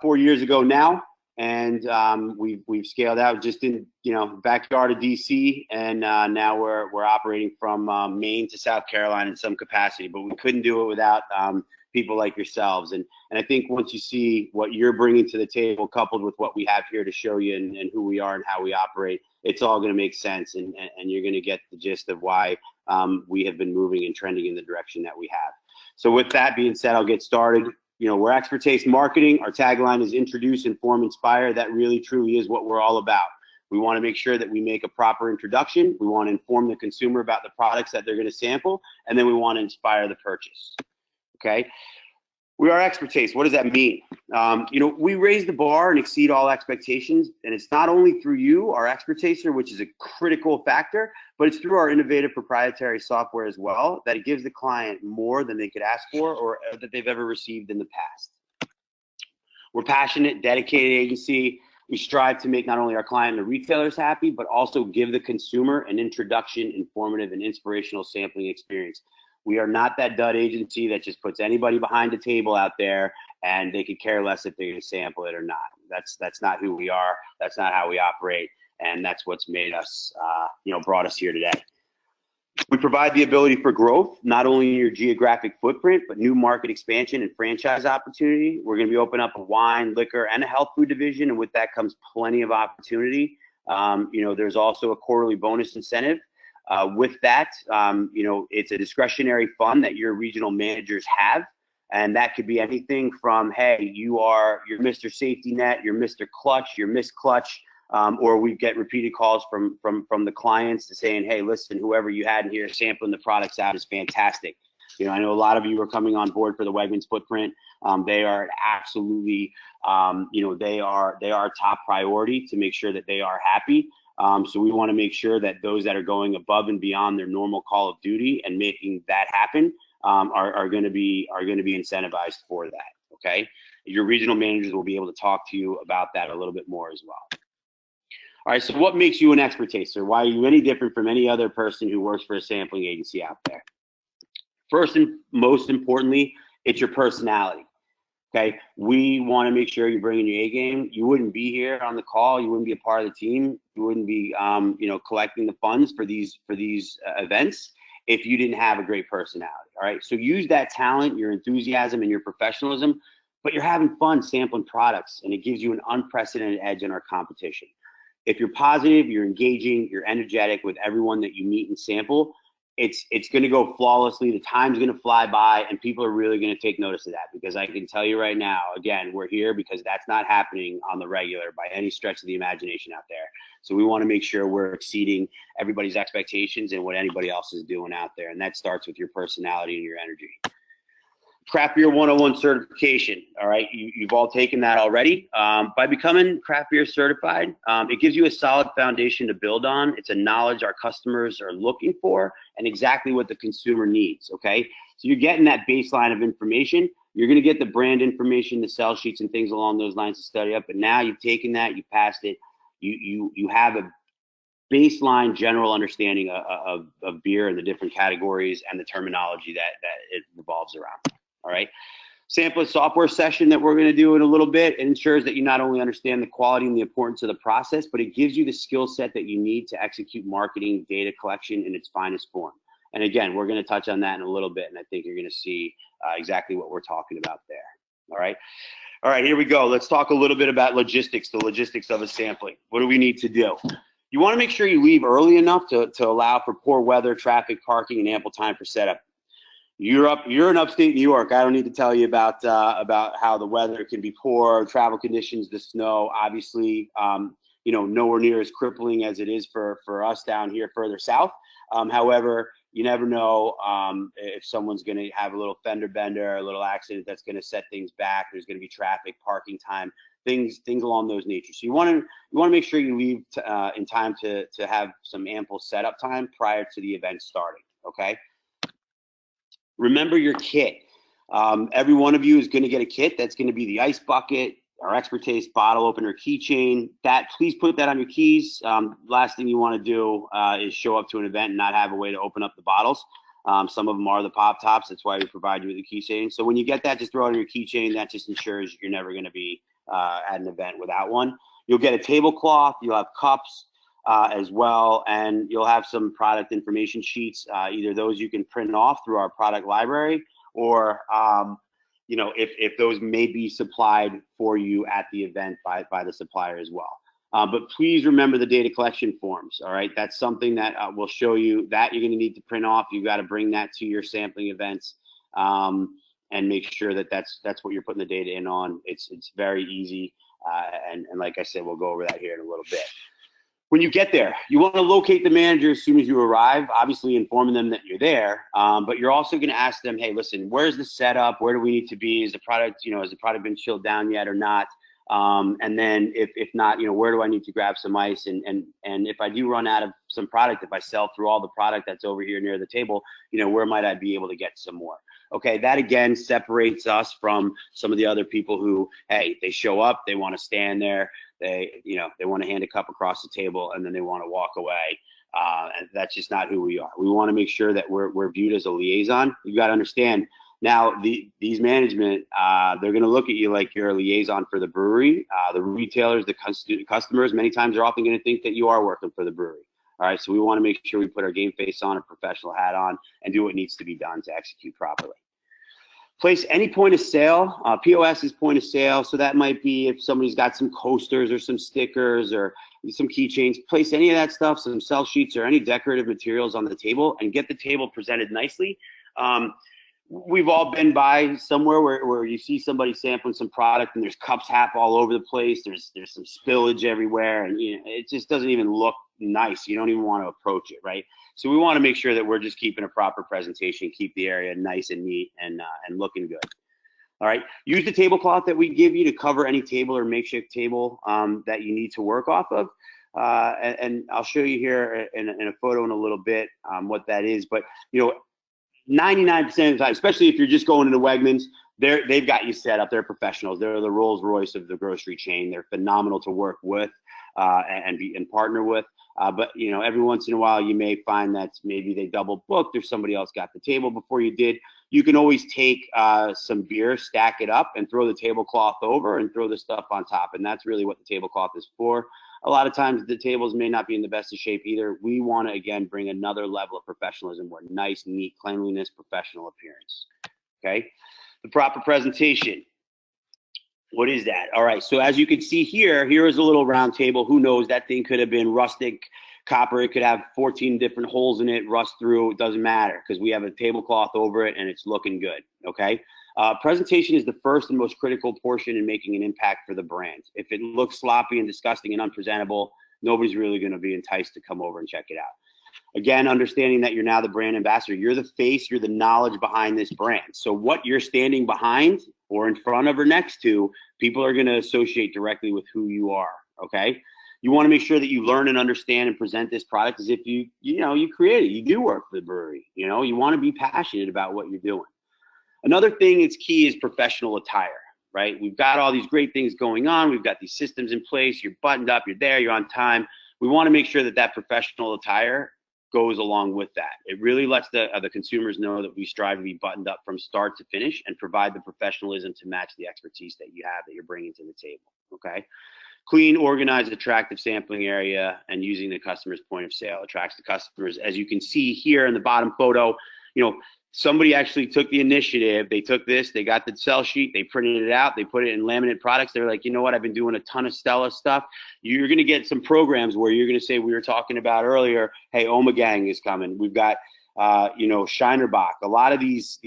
4 years ago now, and we've scaled out just in backyard of DC, and now we're operating from Maine to South Carolina in some capacity. But we couldn't do it without people like yourselves, and I think once you see what you're bringing to the table, coupled with what we have here to show you and who we are and how we operate, it's all going to make sense, and you're going to get the gist of why we have been moving and trending in the direction that we have. So with that being said, I'll get started. We're Expertaste Marketing. Our tagline is introduce, inform, inspire. That really truly is what we're all about. We want to make sure that we make a proper introduction. We want to inform the consumer about the products that they're going to sample, and then we want to inspire the purchase. Okay. We are Expertaste. What does that mean? We raise the bar and exceed all expectations, and it's not only through you, our Expertaster, which is a critical factor, but it's through our innovative proprietary software as well, that it gives the client more than they could ask for or that they've ever received in the past. We're passionate, dedicated agency. We strive to make not only our client and the retailers happy, but also give the consumer an introduction, informative, and inspirational sampling experience. We are not that dud agency that just puts anybody behind a table out there and they could care less if they're going to sample it or not. That's not who we are. That's not how we operate, and that's what's made us, brought us here today. We provide the ability for growth, not only in your geographic footprint, but new market expansion and franchise opportunity. We're going to be opening up a wine, liquor, and a health food division, and with that comes plenty of opportunity. There's also a quarterly bonus incentive. With that, it's a discretionary fund that your regional managers have, and that could be anything from, hey, you're Mr. Safety Net, you're Mr. Clutch, you're Miss Clutch, or we get repeated calls from the clients to saying, hey, listen, whoever you had in here sampling the products out is fantastic. I know a lot of you are coming on board for the Wegmans footprint. They are absolutely, they are top priority to make sure that they are happy. So we want to make sure that those that are going above and beyond their normal call of duty and making that happen are going to be incentivized for that. Okay, your regional managers will be able to talk to you about that a little bit more as well. All right, so what makes you an Expertaster? Why are you any different from any other person who works for a sampling agency out there? First and most importantly, it's your personality. Okay, we want to make sure you're bringing your A game. You wouldn't be here on the call. You wouldn't be a part of the team. You wouldn't be, collecting the funds for these events if you didn't have a great personality. All right, so use that talent, your enthusiasm, and your professionalism, but you're having fun sampling products, and it gives you an unprecedented edge in our competition. If you're positive, you're engaging, you're energetic with everyone that you meet and sample, it's going to go flawlessly. The time's going to fly by, and people are really going to take notice of that, because I can tell you right now, again, we're here because that's not happening on the regular by any stretch of the imagination out there. So we want to make sure we're exceeding everybody's expectations and what anybody else is doing out there, and that starts with your personality and your energy. Craft Beer 101 certification. All right, you've all taken that already. By becoming craft beer certified, it gives you a solid foundation to build on. It's a knowledge our customers are looking for and exactly what the consumer needs. Okay, so you're getting that baseline of information. You're going to get the brand information, the sell sheets, and things along those lines to study up. But now you've taken that, you passed it. You have a baseline general understanding of beer and the different categories and the terminology that it revolves around. All right, sample software session that we're going to do in a little bit. It ensures that you not only understand the quality and the importance of the process, but it gives you the skill set that you need to execute marketing data collection in its finest form. And again, we're going to touch on that in a little bit, and I think you're going to see exactly what we're talking about there. All right, here we go. Let's talk a little bit about logistics, the logistics of a sampling. What do we need to do? You want to make sure you leave early enough to allow for poor weather, traffic, parking, and ample time for setup. You're in upstate New York. I don't need to tell you about how the weather can be poor, travel conditions, the snow. Obviously, nowhere near as crippling as it is for us down here further south. However, you never know if someone's going to have a little fender bender, a little accident that's going to set things back. There's going to be traffic, parking time, things along those natures. So you want to make sure you leave in time to have some ample setup time prior to the event starting. Okay. Remember your kit. Every one of you is going to get a kit. That's going to be the ice bucket, our Expertaste bottle opener keychain. Please put that on your keys. Last thing you want to do is show up to an event and not have a way to open up the bottles. Some of them are the pop tops. That's why we provide you with a keychain. So when you get that, just throw it on your keychain. That just ensures you're never going to be at an event without one. You'll get a tablecloth. You'll have cups as well, and you'll have some product information sheets. Either those you can print off through our product library, or you know, if those may be supplied for you at the event by the supplier as well. But please remember the data collection forms, all right? That's something that will show you that you're gonna need to print off. You've got to bring that to your sampling events and make sure that that's what you're putting the data in on. It's very easy, and like I said, we'll go over that here in a little bit. When you get there, you want to locate the manager as soon as you arrive, obviously informing them that you're there, but you're also going to ask them, hey, listen, where's the setup? Where do we need to be? Is the product, you know, has the product been chilled down yet or not? And then if not, you know, where do I need to grab some ice? And if I do run out of some product, if I sell through all the product that's over here near the table, you know, where might I be able to get some more? Okay, that again separates us from some of the other people who, hey, they show up, they want to stand there, they want to hand a cup across the table, and then they want to walk away. And that's just not who we are. We want to make sure that we're viewed as a liaison. You've got to understand now these management, they're going to look at you like you're a liaison for the brewery. The retailers, the customers, many times are often going to think that you are working for the brewery. All right, so we want to make sure we put our game face on, a professional hat on, and do what needs to be done to execute properly. Place any point of sale. POS is point of sale, so that might be if somebody's got some coasters or some stickers or some keychains. Place any of that stuff, some sell sheets or any decorative materials on the table, and get the table presented nicely. We've all been by somewhere where you see somebody sampling some product and there's cups half all over the place. There's some spillage everywhere, and you know, it just doesn't even look nice. You don't even want to approach it, right? So we want to make sure that we're just keeping a proper presentation, keep the area nice and neat and looking good. All right, use the tablecloth that we give you to cover any table or makeshift table that you need to work off of. And I'll show you here in a photo in a little bit what that is. But you know, 99% of the time, especially if you're just going into Wegmans, they've got you set up. They're professionals. They're the Rolls Royce of the grocery chain. They're phenomenal to work with and partner with. But you know, every once in a while, you may find that maybe they double booked or somebody else got the table before you did. You can always take some beer, stack it up, and throw the tablecloth over and throw the stuff on top. And that's really what the tablecloth is for. A lot of times the tables may not be in the best of shape either. We want to, again, bring another level of professionalism where nice, neat, cleanliness, professional appearance. Okay, the proper presentation. What is that? All right, so as you can see here is a little round table. Who knows, that thing could have been rustic copper. It could have 14 different holes in it, rust through. It doesn't matter because we have a tablecloth over it and it's looking good, okay? Presentation is the first and most critical portion in making an impact for the brand. If it looks sloppy and disgusting and unpresentable, nobody's really going to be enticed to come over and check it out. Again, understanding that you're now the brand ambassador, you're the face, you're the knowledge behind this brand. So what you're standing behind or in front of or next to, people are going to associate directly with who you are, okay? You want to make sure that you learn and understand and present this product as if you create it. You do work for the brewery. You know, you want to be passionate about what you're doing. Another thing that's key is professional attire, right? We've got all these great things going on. We've got these systems in place. You're buttoned up. You're there. You're on time. We want to make sure that that professional attire goes along with that. It really lets the consumers know that we strive to be buttoned up from start to finish and provide the professionalism to match the expertise that you have that you're bringing to the table, okay? Clean, organized, attractive sampling area and using the customer's point of sale attracts the customers. As you can see here in the bottom photo, you know, somebody actually took the initiative. They took this, they got the sell sheet, they printed it out, they put it in laminate products. They're like, you know what, I've been doing a ton of Stella stuff. You're going to get some programs where you're going to say, we were talking about earlier, hey, Omegang is coming. We've got, you know, Shinerbach. A lot of these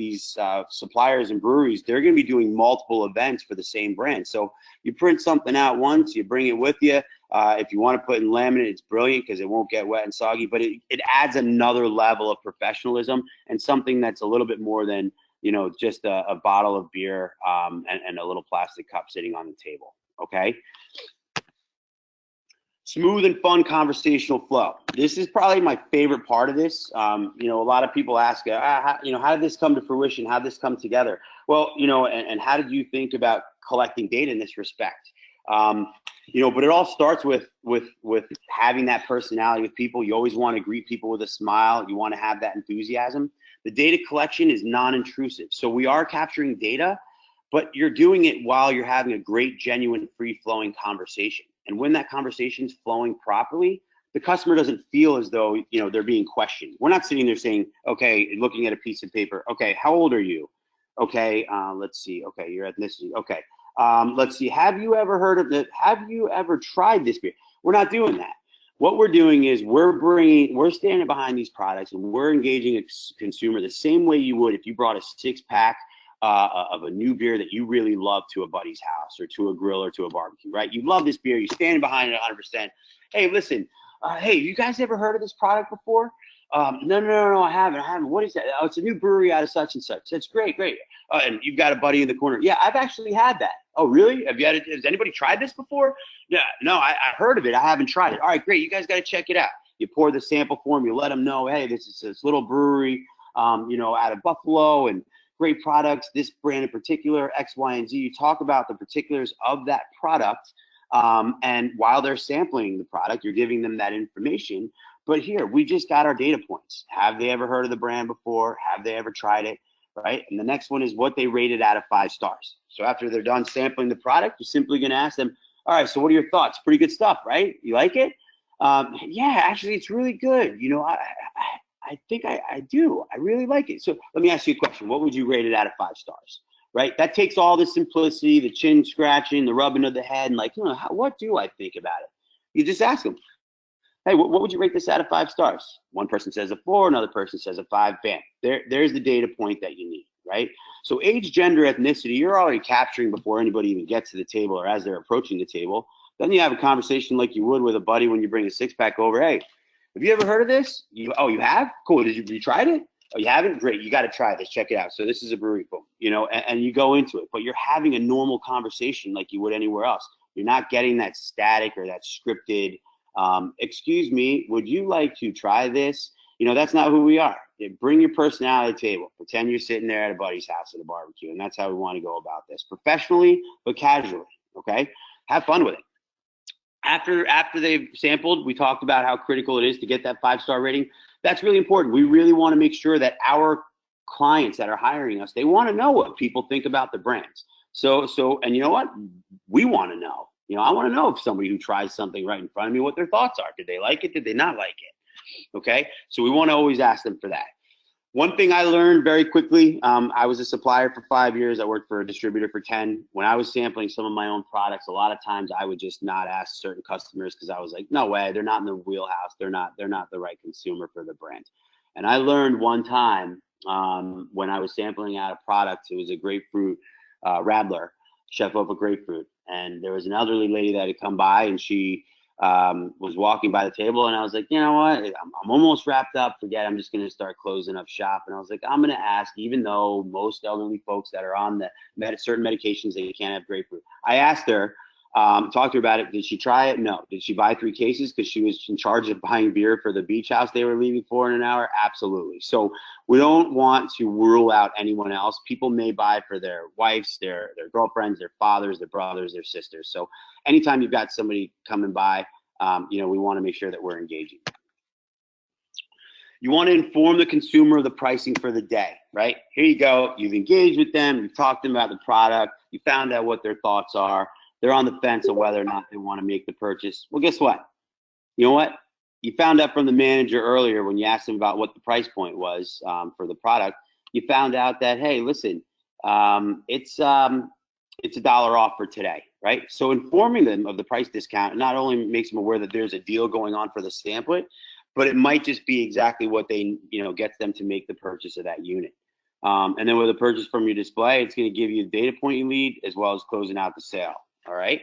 suppliers and breweries, they're going to be doing multiple events for the same brand. So you print something out once, you bring it with you. If you want to put in laminate, it's brilliant because it won't get wet and soggy, but it adds another level of professionalism and something that's a little bit more than, you know, just a bottle of beer and a little plastic cup sitting on the table, okay? Smooth and fun conversational flow. This is probably my favorite part of this. You know, a lot of people ask, how did this come to fruition? How did this come together? Well, you know, and how did you think about collecting data in this respect? You know, but it all starts with having that personality with people. You always want to greet people with a smile. You want to have that enthusiasm. The data collection is non-intrusive. So we are capturing data, but you're doing it while you're having a great, genuine, free-flowing conversation. And when that conversation is flowing properly, the customer doesn't feel as though, you know, they're being questioned. We're not sitting there saying, okay, looking at a piece of paper, okay, how old are you? Okay, let's see. Okay, your ethnicity. Okay, let's see. Have you ever heard of it? Have you ever tried this beer? We're not doing that. What we're doing is we're standing behind these products and we're engaging a consumer the same way you would if you brought a 6-pack of a new beer that you really love to a buddy's house or to a grill or to a barbecue, right? You love this beer, you're standing behind it 100%. Hey, listen, hey, you guys ever heard of this product before? No, I haven't. What is that? Oh, it's a new brewery out of such and such. That's great. And you've got a buddy in the corner. Yeah, I've actually had that. Oh, really? Has anybody tried this before? Yeah, no, I heard of it. I haven't tried it. All right, great. You guys got to check it out. You pour the sample for them. You let them know, hey, this is this little brewery, you know, out of Buffalo, and great products. This brand in particular, X, Y, and Z. You talk about the particulars of that product, and while they're sampling the product, you're giving them that information. But here, we just got our data points. Have they ever heard of the brand before? Have they ever tried it? Right? And the next one is what they rated out of 5 stars. So after they're done sampling the product, you're simply going to ask them, all right, so what are your thoughts? Pretty good stuff, right? You like it? Yeah, actually, it's really good. You know, I think I do. I really like it. So let me ask you a question. What would you rate it out of 5 stars? Right? That takes all the simplicity, the chin scratching, the rubbing of the head, and like, you know, what do I think about it? You just ask them, hey, what would you rate this out of 5 stars? One person says a 4, another person says a 5. Bam. There's the data point that you need, right? So age, gender, ethnicity, you're already capturing before anybody even gets to the table or as they're approaching the table. Then you have a conversation like you would with a buddy when you bring a 6-pack over. Hey, have you ever heard of this? You have? Cool. Have you tried it? Oh, you haven't? Great. You got to try this. Check it out. So this is a brewery, boom, you know, and you go into it, but you're having a normal conversation like you would anywhere else. You're not getting that static or that scripted, excuse me, would you like to try this? You know, that's not who we are. Bring your personality to the table. Pretend you're sitting there at a buddy's house at a barbecue. And that's how we want to go about this. Professionally, but casually, okay? Have fun with it. After they've sampled, we talked about how critical it is to get that 5-star rating. That's really important. We really want to make sure that our clients that are hiring us, they want to know what people think about the brands. So, and you know what? We want to know. You know, I want to know if somebody who tries something right in front of me, what their thoughts are. Did they like it? Did they not like it? Okay. So we want to always ask them for that. One thing I learned very quickly, I was a supplier for 5 years. I worked for a distributor for 10. When I was sampling some of my own products, a lot of times I would just not ask certain customers because I was like, no way, they're not in the wheelhouse. They're not the right consumer for the brand. And I learned one time when I was sampling out a product, it was a grapefruit Radler, chef of a grapefruit. And there was an elderly lady that had come by, and she was walking by the table, and I was like, you know what, I'm almost wrapped up. Forget, I'm just going to start closing up shop. And I was like, I'm going to ask, even though most elderly folks that are on the certain medications, they can't have grapefruit. I asked her, talked to her about it. Did she try it? No. Did she buy 3 cases because she was in charge of buying beer for the beach house they were leaving for in an hour? Absolutely. So we don't want to rule out anyone else. People may buy for their wives, their girlfriends, their fathers, their brothers, their sisters. So anytime you've got somebody coming by, you know, we want to make sure that we're engaging. You want to inform the consumer of the pricing for the day, right? Here you go. You've engaged with them. You've talked to them about the product. You found out what their thoughts are. They're on the fence of whether or not they want to make the purchase. Well, guess what? You know what? You found out from the manager earlier when you asked them about what the price point was for the product. You found out that, hey, listen, it's $1 off for today, right? So informing them of the price discount not only makes them aware that there's a deal going on for the samplet, but it might just be exactly what they, you know, gets them to make the purchase of that unit. And then with a purchase from your display, it's going to give you the data point you need as well as closing out the sale. All right.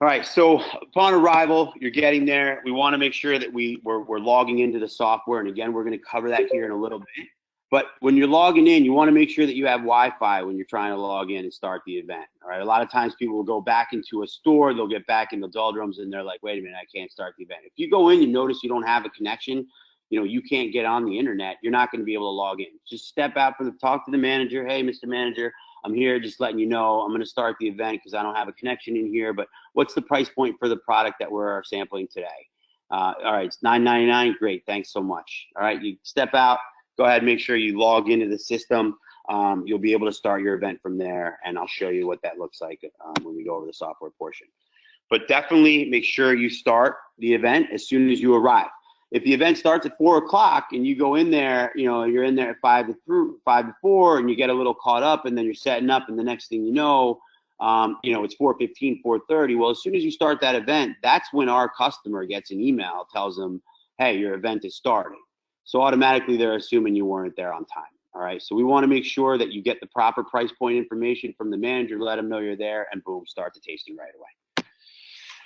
All right. So upon arrival, you're getting there. We want to make sure that we're logging into the software. And again, we're going to cover that here in a little bit. But when you're logging in, you want to make sure that you have Wi-Fi when you're trying to log in and start the event. All right. A lot of times people will go back into a store, they'll get back in the doldrums, and they're like, wait a minute, I can't start the event. If you go in, you notice you don't have a connection, you know, you can't get on the internet, you're not going to be able to log in. Just step out from talk to the manager. Hey, Mr. Manager, I'm here just letting you know I'm going to start the event because I don't have a connection in here, but what's the price point for the product that we're sampling today? All right, it's $9.99. Great, thanks so much. All right, you step out, go ahead and make sure you log into the system. You'll be able to start your event from there, and I'll show you what that looks like when we go over the software portion. But definitely make sure you start the event as soon as you arrive. If the event starts at 4 o'clock and you go in there, you're in there at 5 to 4, and you get a little caught up, and then you're setting up, and the next thing you know, it's 4:15, 4:30. Well, as soon as you start that event, that's when our customer gets an email, tells them, hey, your event is starting. So automatically they're assuming you weren't there on time. All right, so we want to make sure that you get the proper price point information from the manager, let them know you're there, and boom, start the tasting right away.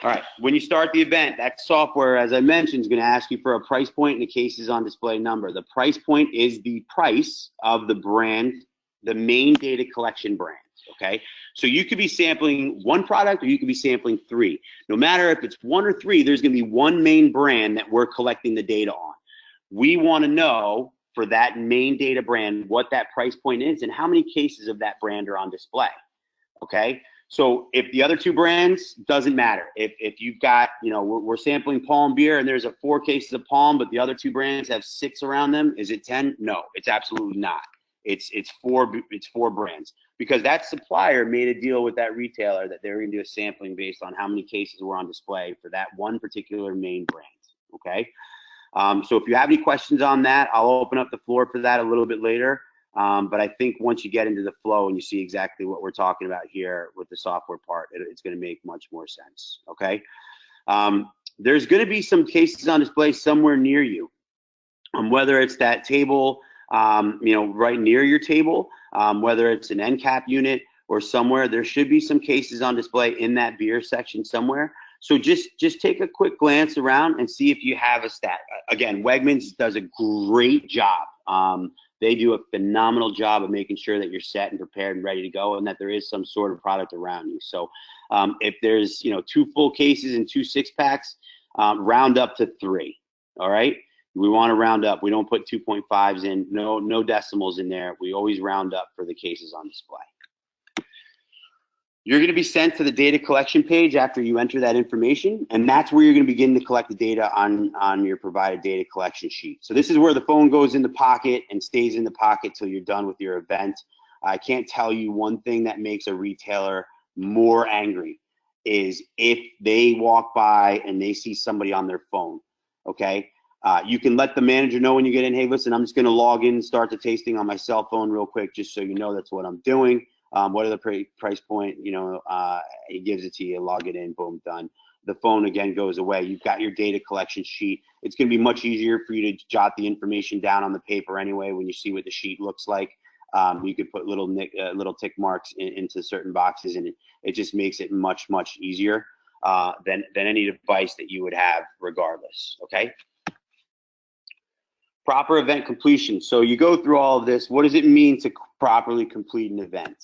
All right, when you start the event, that software, as I mentioned, is going to ask you for a price point and a cases on display number. The price point is the price of the brand, the main data collection brand, okay? So you could be sampling one product or you could be sampling 3. No matter if it's 1 or 3, there's going to be one main brand that we're collecting the data on. We want to know for that main data brand what that price point is and how many cases of that brand are on display, okay? So if the other 2 brands, doesn't matter. If you've got, we're sampling Palm beer and there's 4 cases of Palm, but the other 2 brands have 6 around them, is it 10? No, it's absolutely not. It's 4 brands, because that supplier made a deal with that retailer that they're going to do a sampling based on how many cases were on display for that one particular main brand, okay? So if you have any questions on that, I'll open up the floor for that a little bit later. But I think once you get into the flow and you see exactly what we're talking about here with the software part, it's going to make much more sense, okay? There's going to be some cases on display somewhere near you, whether it's that table, right near your table, whether it's an end cap unit or somewhere. There should be some cases on display in that beer section somewhere. So just take a quick glance around and see if you have a stat. Again, Wegmans does a great job. They do a phenomenal job of making sure that you're set and prepared and ready to go, and that there is some sort of product around you. So if there's 2 full cases and 2 6-packs, round up to 3. All right. We want to round up. We don't put 2.5s in. No decimals in there. We always round up for the cases on display. You're going to be sent to the data collection page after you enter that information, and that's where you're going to begin to collect the data on your provided data collection sheet. So this is where the phone goes in the pocket and stays in the pocket till you're done with your event. I can't tell you one thing that makes a retailer more angry is if they walk by and they see somebody on their phone, okay? You can let the manager know when you get in, hey, listen, I'm just going to log in and start the tasting on my cell phone real quick, just so you know that's what I'm doing. What are the price point? He gives it to you, log it in, boom, done. The phone again goes away. You've got your data collection sheet. It's going to be much easier for you to jot the information down on the paper anyway. When you see what the sheet looks like, you could put little tick marks into certain boxes, and it just makes it much easier than any device that you would have regardless. Okay. Proper event completion. So you go through all of this. What does it mean to properly complete an event?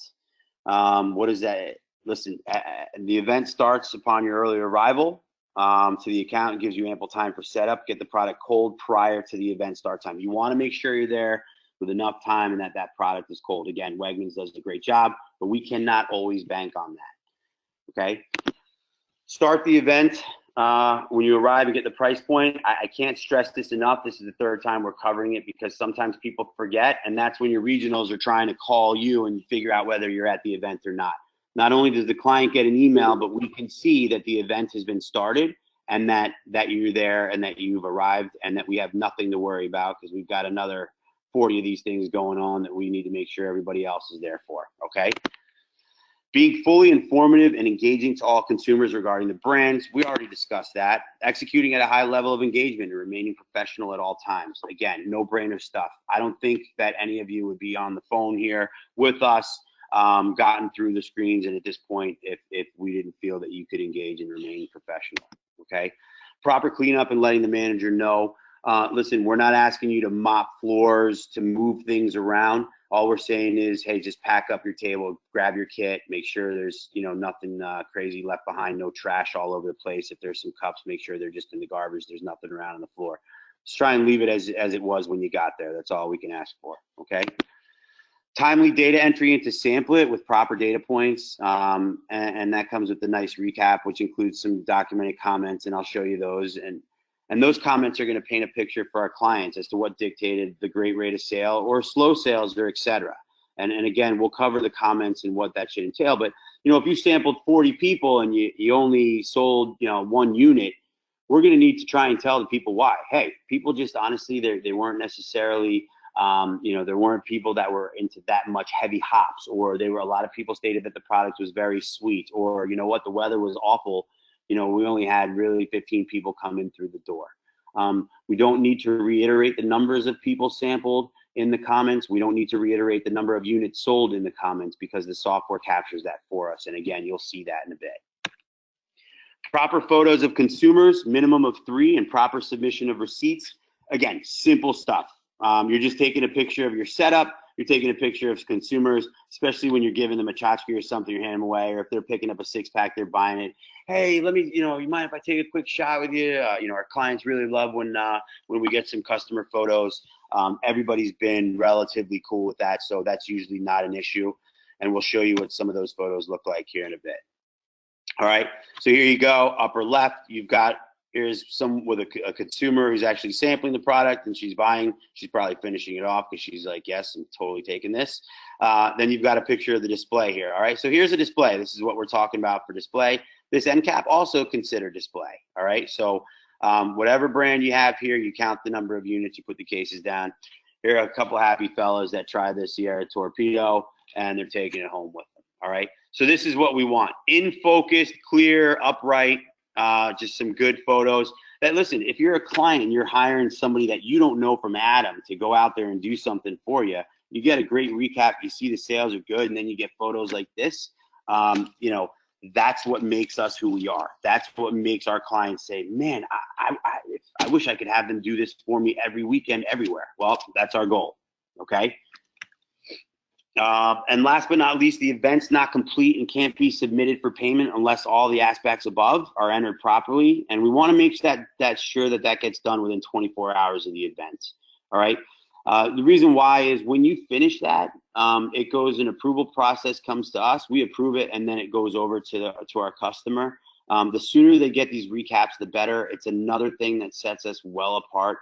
What is that? Listen, the event starts upon your early arrival to the account. It gives you ample time for setup. Get the product cold prior to the event start time. You want to make sure you're there with enough time and that product is cold. Again, Wegmans does a great job, but we cannot always bank on that. Okay. Start the event. When you arrive and get the price point, I can't stress this enough. This is the 3rd time we're covering it because sometimes people forget, and that's when your regionals are trying to call you and figure out whether you're at the event or not. Not only does the client get an email, but we can see that the event has been started and that you're there and that you've arrived and that we have nothing to worry about because we've got another 40 of these things going on that we need to make sure everybody else is there for, okay? Being fully informative and engaging to all consumers regarding the brands, we already discussed that. Executing at a high level of engagement and remaining professional at all times. Again, no-brainer stuff. I don't think that any of you would be on the phone here with us, gotten through the screens, and at this point, if we didn't feel that you could engage and remain professional, okay? Proper cleanup and letting the manager know. Listen, we're not asking you to mop floors, to move things around. All we're saying is, hey, just pack up your table, grab your kit, make sure there's, nothing crazy left behind, no trash all over the place. If there's some cups, make sure they're just in the garbage. There's nothing around on the floor. Just try and leave it as it was when you got there. That's all we can ask for, okay? Timely data entry into Samplet with proper data points, and that comes with a nice recap, which includes some documented comments, and I'll show you those. And And those comments are going to paint a picture for our clients as to what dictated the great rate of sale or slow sales, or et cetera. And again, we'll cover the comments and what that should entail. But, you know, if you sampled 40 people and you only sold, you know, 1 unit, we're going to need to try and tell the people why. Hey, people just honestly, they weren't necessarily, you know, there weren't people that were into that much heavy hops, or a lot of people stated that the product was very sweet, or, you know what, the weather was awful. You know, we only had really 15 people come in through the door. We don't need to reiterate the numbers of people sampled in the comments. We don't need to reiterate the number of units sold in the comments, because the software captures that for us. And again, you'll see that in a bit. Proper photos of consumers, minimum of 3, and proper submission of receipts. Again, simple stuff. You're just taking a picture of your setup. You're taking a picture of consumers, especially when you're giving them a tchotchke or something, you're handing them away, or if they're picking up a 6-pack, they're buying it. Hey, let me, you know, you mind if I take a quick shot with you? You know, our clients really love when we get some customer photos. Everybody's been relatively cool with that, so that's usually not an issue. And we'll show you what some of those photos look like here in a bit. All right, so here you go, upper left, you've got, here's some with a consumer who's actually sampling the product, and she's buying. She's probably finishing it off because she's like, yes, I'm totally taking this. Then you've got a picture of the display here. All right, so here's a display. This is what we're talking about for display. This end cap also considered display. All right, so whatever brand you have here, you count the number of units, you put the cases down. Here are a couple happy fellas that tried this Sierra Torpedo, and they're taking it home with them. All right, so this is what we want: in focused, clear, upright. Just some good photos. That, listen, if you're a client and you're hiring somebody that you don't know from Adam to go out there and do something for you, you get a great recap, you see the sales are good, and then you get photos like this. You know, that's what makes us who we are. That's what makes our clients say, man, I wish I could have them do this for me every weekend, everywhere. Well, that's our goal, okay? And last but not least, the event's not complete and can't be submitted for payment unless all the aspects above are entered properly. And we want to make sure that gets done within 24 hours of the event. All right. The reason why is when you finish that, it goes, an approval process comes to us. We approve it, and then it goes over to our customer. The sooner they get these recaps, the better. It's another thing that sets us well apart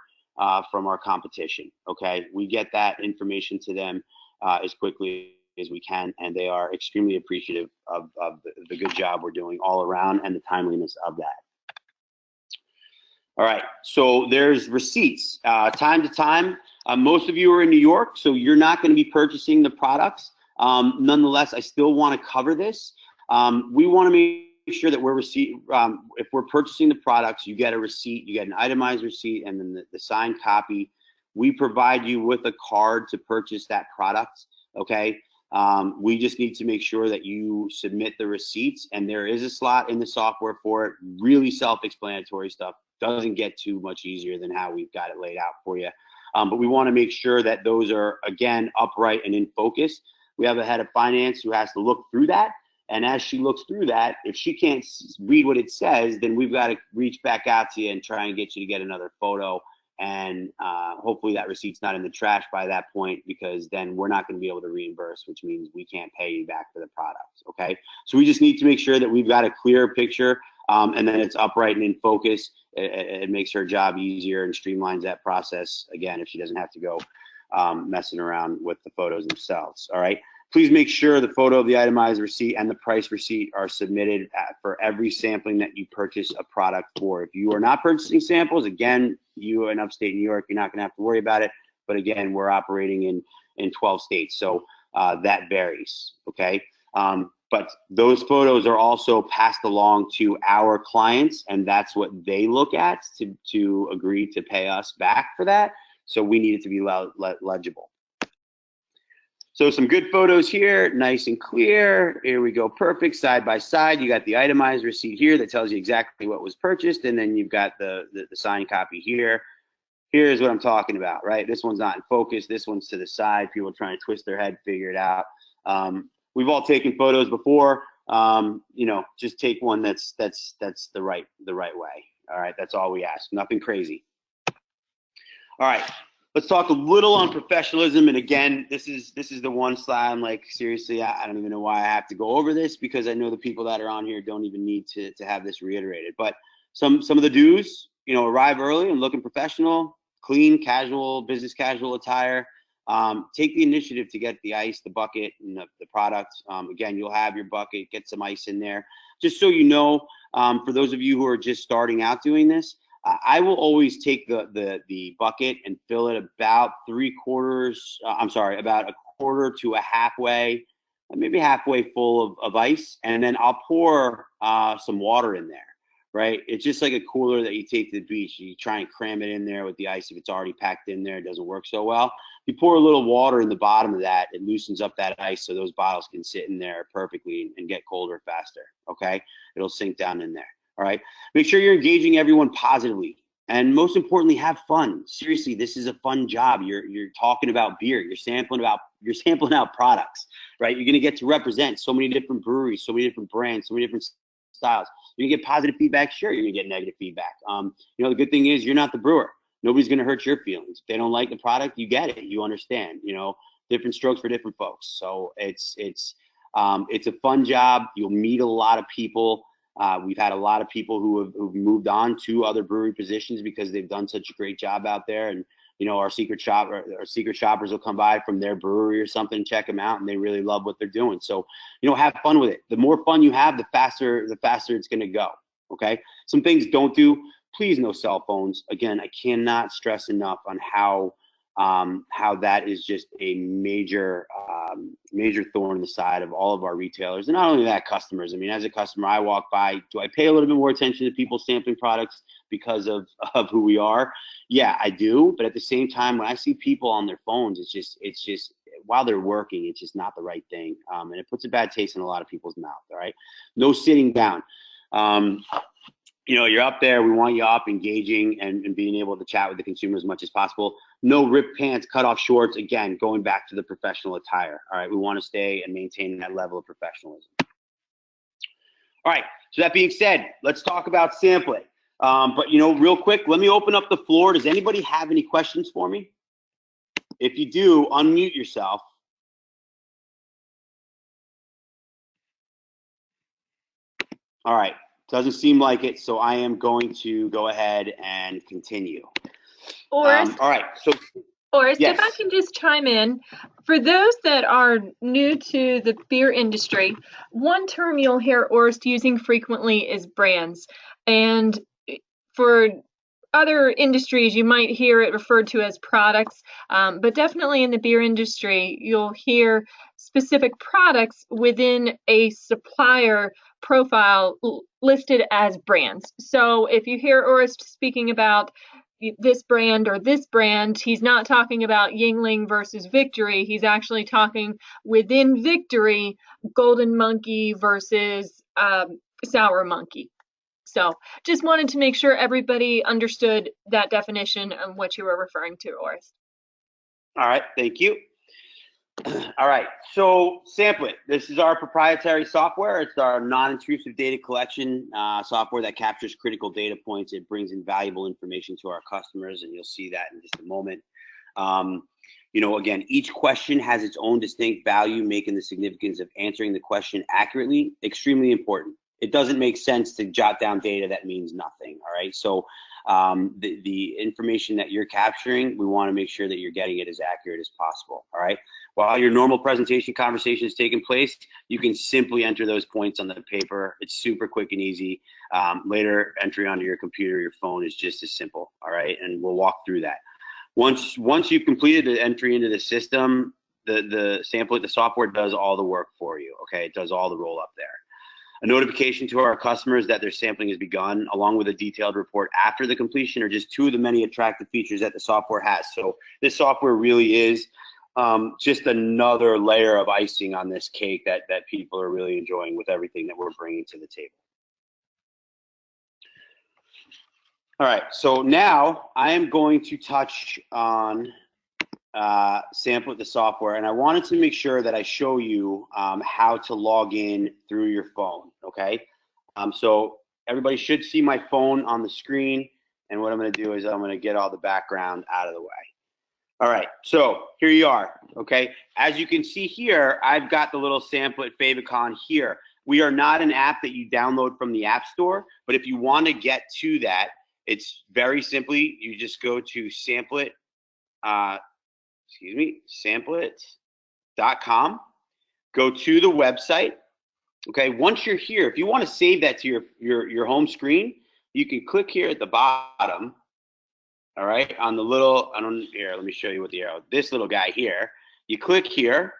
from our competition. Okay, we get that information to them as quickly as we can, and they are extremely appreciative of the good job we're doing all around and the timeliness of that. All right, so there's receipts. Time to time, most of you are in New York, so you're not going to be purchasing the products. Nonetheless, I still want to cover this. We want to make sure that if we're purchasing the products, you get a receipt, you get an itemized receipt, and then the signed copy. We provide you with a card to purchase that product, okay? We just need to make sure that you submit the receipts, and there is a slot in the software for it. Really self-explanatory stuff. Doesn't get too much easier than how we've got it laid out for you. But we want to make sure that those are, again, upright and in focus. We have a head of finance who has to look through that. And as she looks through that, if she can't read what it says, then we've got to reach back out to you and try and get you to get another photo. And hopefully that receipt's not in the trash by that point, because then we're not going to be able to reimburse, which means we can't pay you back for the products, okay? So we just need to make sure that we've got a clear picture, and then it's upright and in focus. It makes her job easier and streamlines that process, again, if she doesn't have to go messing around with the photos themselves, all right? Please make sure the photo of the itemized receipt and the price receipt are submitted for every sampling that you purchase a product for. If you are not purchasing samples, again, you in upstate New York, you're not going to have to worry about it. But again, we're operating in 12 states, so that varies, okay? But those photos are also passed along to our clients, and that's what they look at to agree to pay us back for that. So we need it to be legible. So some good photos here, nice and clear. Here we go, perfect, side by side. You got the itemized receipt here that tells you exactly what was purchased, and then you've got the signed copy here. Here's what I'm talking about, right? This one's not in focus. This one's to the side. People trying to twist their head, figure it out. We've all taken photos before. You know, just take one that's the right way. All right, that's all we ask. Nothing crazy. All right. Let's talk a little on professionalism. And again, this is the one slide I'm like, seriously, I don't even know why I have to go over this, because I know the people that are on here don't even need to have this reiterated. But some of the do's, you know, arrive early and looking professional, clean, casual, business casual attire. Take the initiative to get the ice, the bucket, and the product. Again, you'll have your bucket, get some ice in there. Just so you know, for those of you who are just starting out doing this, I will always take the bucket and fill it about about a quarter to a halfway, maybe halfway full of ice, and then I'll pour some water in there. Right? It's just like a cooler that you take to the beach. You try and cram it in there with the ice. If it's already packed in there, it doesn't work so well. You pour a little water in the bottom of that, it loosens up that ice so those bottles can sit in there perfectly and get colder faster, okay? It'll sink down in there, all right? Make sure you're engaging everyone positively. And most importantly, have fun. Seriously, this is a fun job. You're talking about beer. You're sampling out products, right? You're gonna get to represent so many different breweries, so many different brands, so many different styles. You're gonna get positive feedback, sure. You're gonna get negative feedback. You know, the good thing is you're not the brewer. Nobody's gonna hurt your feelings. If they don't like the product, you get it. You understand. You know, different strokes for different folks. So it's a fun job. You'll meet a lot of people. We've had a lot of people who've moved on to other brewery positions because they've done such a great job out there. And you know, our secret shoppers will come by from their brewery or something, check them out, and they really love what they're doing. So, you know, have fun with it. The more fun you have, the faster it's going to go. Okay. Some things don't do. Please, no cell phones. Again, I cannot stress enough on how that is just a major thorn in the side of all of our retailers, and not only that, customers. I mean, as a customer, I walk by. Do I pay a little bit more attention to people sampling products because of who we are? Yeah, I do. But at the same time, when I see people on their phones, it's just while they're working, it's just not the right thing, and it puts a bad taste in a lot of people's mouth. All right, no sitting down. You know, you're up there. We want you up, engaging, and being able to chat with the consumer as much as possible. No ripped pants, cut off shorts. Again, going back to the professional attire. All right, we want to stay and maintain that level of professionalism. All right, so that being said, let's talk about sampling. But, you know, real quick, let me open up the floor. Does anybody have any questions for me? If you do, unmute yourself. All right. Doesn't seem like it, so I am going to go ahead and continue. Orest, all right. So, Orest, yes. If I can just chime in, for those that are new to the beer industry, one term you'll hear Orest using frequently is brands. And for other industries, you might hear it referred to as products, but definitely in the beer industry, you'll hear specific products within a supplier profile listed as brands. So if you hear Orest speaking about this brand or this brand, he's not talking about Yingling versus Victory. He's actually talking within Victory, Golden Monkey versus Sour Monkey. So just wanted to make sure everybody understood that definition and what you were referring to, Orest. All right, thank you. All right, so Samplet. This is our proprietary software. It's our non-intrusive data collection software that captures critical data points. It brings in valuable information to our customers, and you'll see that in just a moment. You know, again, each question has its own distinct value, making the significance of answering the question accurately extremely important. It doesn't make sense to jot down data that means nothing, all right? So the information that you're capturing, we want to make sure that you're getting it as accurate as possible, all right? While your normal presentation conversation is taking place, you can simply enter those points on the paper. It's super quick and easy. Later entry onto your computer, your phone is just as simple, all right? And we'll walk through that. Once you've completed the entry into the system, the software does all the work for you, okay? It does all the roll up there. A notification to our customers that their sampling has begun, along with a detailed report after the completion, are just two of the many attractive features that the software has. So this software really is just another layer of icing on this cake that people are really enjoying with everything that we're bringing to the table. All right, so now I am going to touch on Samplet the software, and I wanted to make sure that I show you how to log in through your phone, okay? So everybody should see my phone on the screen, and what I'm gonna do is I'm gonna get all the background out of the way. All right, so here you are, okay? As you can see here, I've got the little Samplet favicon here. We are not an app that you download from the App Store, but if you wanna get to that, It's very simply, you just go to samplit, samplit.com, go to the website. Okay, once you're here, if you want to save that to your home screen, you can click here at the bottom. All right, on the little, here, let me show you what the arrow, this little guy here. You click here,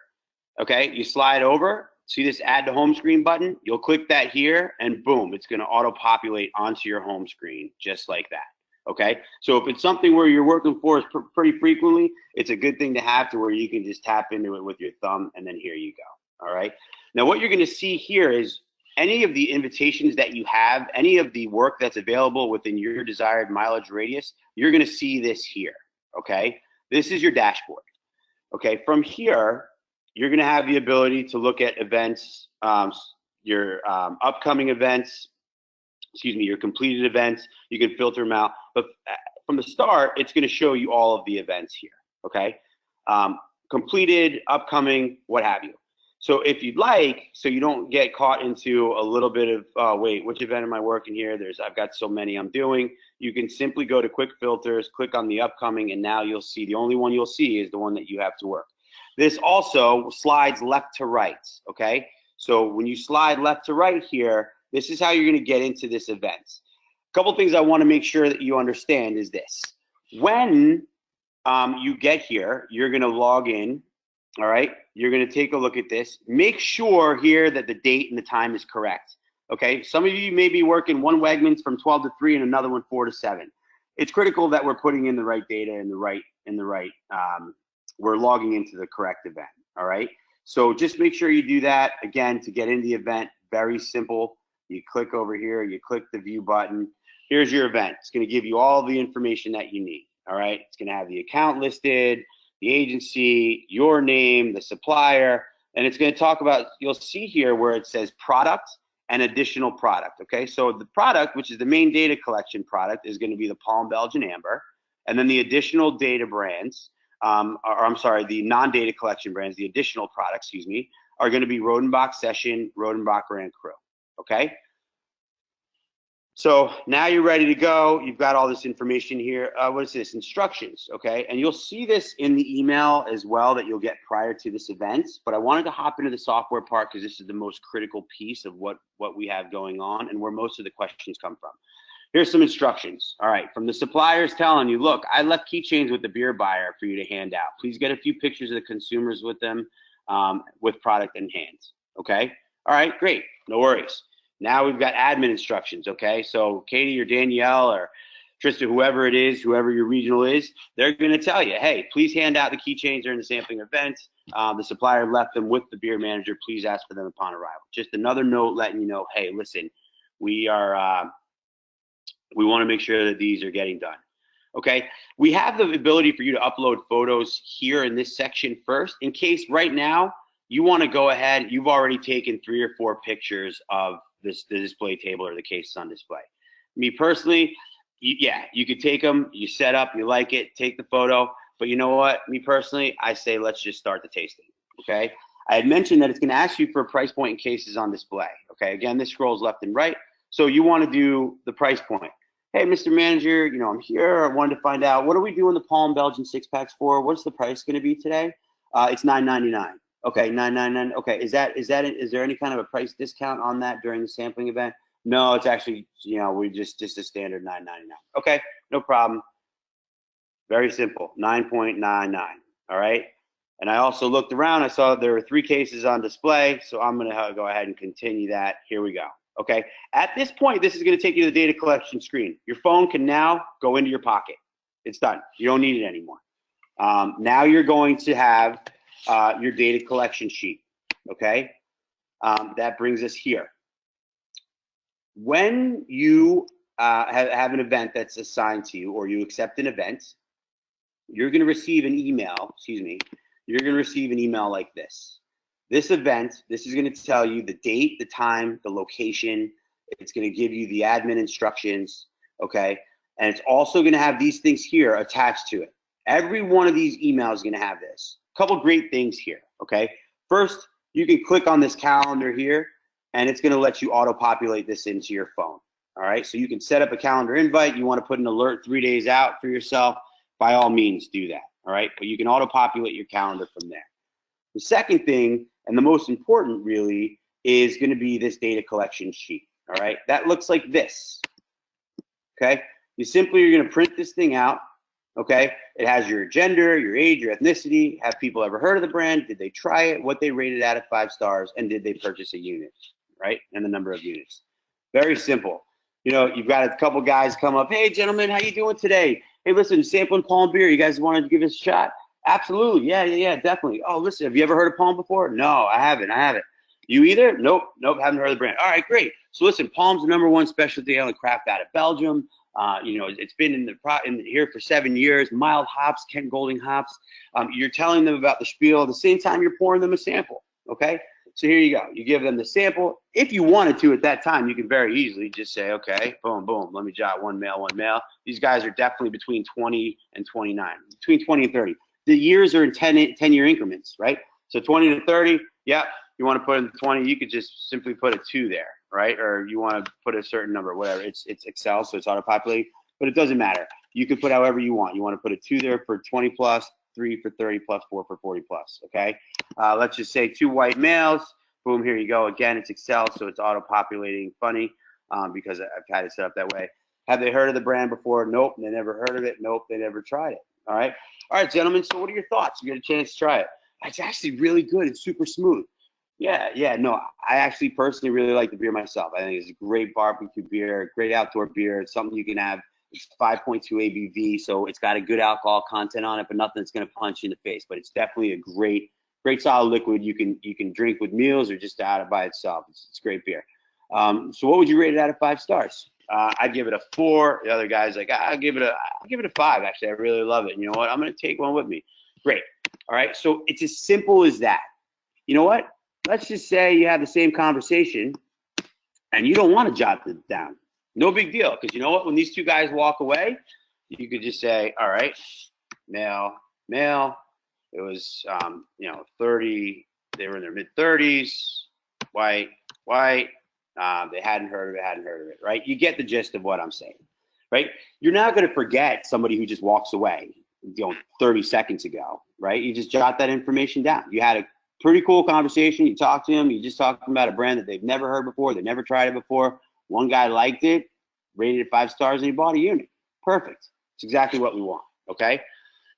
okay, you slide over, see this add to home screen button? You'll click that here, and boom, it's gonna auto-populate onto your home screen, just like that, okay? So if it's something where you're working for pretty frequently, it's a good thing to have to where you can just tap into it with your thumb, and then here you go, all right? Now what you're gonna see here is any of the invitations that you have, any of the work that's available within your desired mileage radius, you're gonna see this here, okay? This is your dashboard, okay? From here, you're gonna have the ability to look at events, your upcoming events, your completed events. You can filter them out, but from the start, it's gonna show you all of the events here, okay? Completed, upcoming, what have you. So if you'd like, so you don't get caught into a little bit of, wait, which event am I working here? I've got so many I'm doing. You can simply go to quick filters, click on the upcoming, and now you'll see, the only one you'll see is the one that you have to work. This also slides left to right, okay? So when you slide left to right here, this is how you're gonna get into this event. A couple things I wanna make sure that you understand is this. When you get here, you're gonna log in, all right? You're gonna take a look at this. Make sure here that the date and the time is correct, okay? Some of you may be working one Wegmans from 12 to 3 and another one 4 to 7. It's critical that we're putting in the right data and we're logging into the correct event, all right? So just make sure you do that. Again, to get in the event, very simple. You click over here, you click the view button. Here's your event. It's gonna give you all the information that you need, all right? It's gonna have the account listed, the agency, your name, the supplier, and it's gonna talk about, you'll see here where it says product and additional product, okay? So the product, which is the main data collection product, is gonna be the Palm Belgian Amber, and then the additional data brands, the non-data collection brands, the additional products, are gonna be Rodenbach Session, Rodenbach Grand Cru, okay? So now you're ready to go. You've got all this information here. What is this? Instructions, okay? And you'll see this in the email as well that you'll get prior to this event. But I wanted to hop into the software part because this is the most critical piece of what we have going on and where most of the questions come from. Here's some instructions. All right, from the suppliers telling you, look, I left keychains with the beer buyer for you to hand out. Please get a few pictures of the consumers with them, with product in hand, okay? All right, great, no worries. Now we've got admin instructions, okay? So Katie or Danielle or Trista, whoever it is, whoever your regional is, they're gonna tell you, hey, please hand out the keychains during the sampling event. The supplier left them with the beer manager. Please ask for them upon arrival. Just another note letting you know, hey, listen, we wanna make sure that these are getting done, okay? We have the ability for you to upload photos here in this section first, in case right now you wanna go ahead, you've already taken 3 or 4 pictures of the display table or the cases on display. Me personally, you could take them, you set up, you like it, take the photo, but you know what? Me personally, I say let's just start the tasting, okay? I had mentioned that it's gonna ask you for a price point and cases on display, okay? Again, this scrolls left and right, so you wanna do the price point. Hey, Mr. Manager, I'm here, I wanted to find out, what are we doing the Palm Belgian 6-packs for? What's the price gonna be today? It's $9.99. Okay, $9.99. Okay, is there any kind of a price discount on that during the sampling event? No, it's actually, we just a standard $9.99. Okay, no problem. Very simple, 9.99. All right. And I also looked around. I saw there were 3 cases on display, so I'm gonna go ahead and continue that. Here we go. Okay. At this point, this is gonna take you to the data collection screen. Your phone can now go into your pocket. It's done. You don't need it anymore. Now you're going to have your data collection sheet, okay? That brings us here. When you have an event that's assigned to you or you accept an event, you're gonna receive an email, you're gonna receive an email like this. This event, this is gonna tell you the date, the time, the location. It's gonna give you the admin instructions, okay? And it's also gonna have these things here attached to it. Every one of these emails is gonna have this. Couple great things here, okay? First, you can click on this calendar here, and it's gonna let you auto-populate this into your phone, All right, so you can set up a calendar invite. You want to put an alert 3 days out for yourself, by all means do that. All right, but you can auto-populate your calendar from there. The second thing, and the most important really, is going to be this data collection sheet. All right, that looks like this. Okay, you simply are going to print this thing out. Okay, it has your gender, your age, your ethnicity. Have people ever heard of the brand? Did they try it? What they rated out of 5 stars, and did they purchase a unit? Right, and the number of units. Very simple. You know, you've got a couple guys come up. Hey, gentlemen, how you doing today? Hey, listen, sampling Palm beer. You guys wanted to give us a shot? Absolutely. Yeah, definitely. Oh, listen, have you ever heard of Palm before? No, I haven't. You either? Nope, haven't heard of the brand. All right, great. So listen, Palm's the #1 specialty ale and craft out of Belgium. You know, it's been in here for 7 years. Mild hops, Kent Golding hops. You're telling them about the spiel at the same time you're pouring them a sample. Okay, so here you go. You give them the sample. If you wanted to at that time, you can very easily just say, okay, boom, boom. Let me jot one male. These guys are definitely between 20 and 29, between 20 and 30. The years are in 10-year increments, right? So 20 to 30, yeah. You want to put in 20, you could just simply put a 2 there, right? Or you want to put a certain number, whatever. It's Excel, so it's auto-populating, but it doesn't matter. You can put however you want. You want to put a 2 there for 20 plus, 3 for 30 plus, 4 for 40 plus, okay? Let's just say 2 white males. Boom, here you go. Again, it's Excel, so it's auto-populating. Funny, because I've had it set up that way. Have they heard of the brand before? Nope, they never heard of it. Nope, they never tried it, all right? All right, gentlemen, so what are your thoughts? You get a chance to try it. It's actually really good. It's super smooth. Yeah, no, I actually personally really like the beer myself. I think it's a great barbecue beer, great outdoor beer. It's something you can have. It's 5.2 ABV, so it's got a good alcohol content on it, but nothing that's going to punch you in the face. But it's definitely a great solid liquid you can drink with meals or just out of by itself. It's great beer. So what would you rate it out of 5 stars? I'd give it a 4. The other guy's like, I'll give it a 5. Actually, I really love it. And you know what? I'm going to take one with me. Great. All right. So it's as simple as that. You know what? Let's just say you have the same conversation and you don't want to jot it down. No big deal, because you know what? When these 2 guys walk away, you could just say, all right, male. It was, 30. They were in their mid-30s. White. They hadn't heard of it, right? You get the gist of what I'm saying, right? You're not going to forget somebody who just walks away, 30 seconds ago, right? You just jot that information down. You had a pretty cool conversation. You talked to him. You just talked about a brand that they've never heard before. They never tried it before. One guy liked it, rated it 5 stars, and he bought a unit. Perfect. It's exactly what we want. Okay.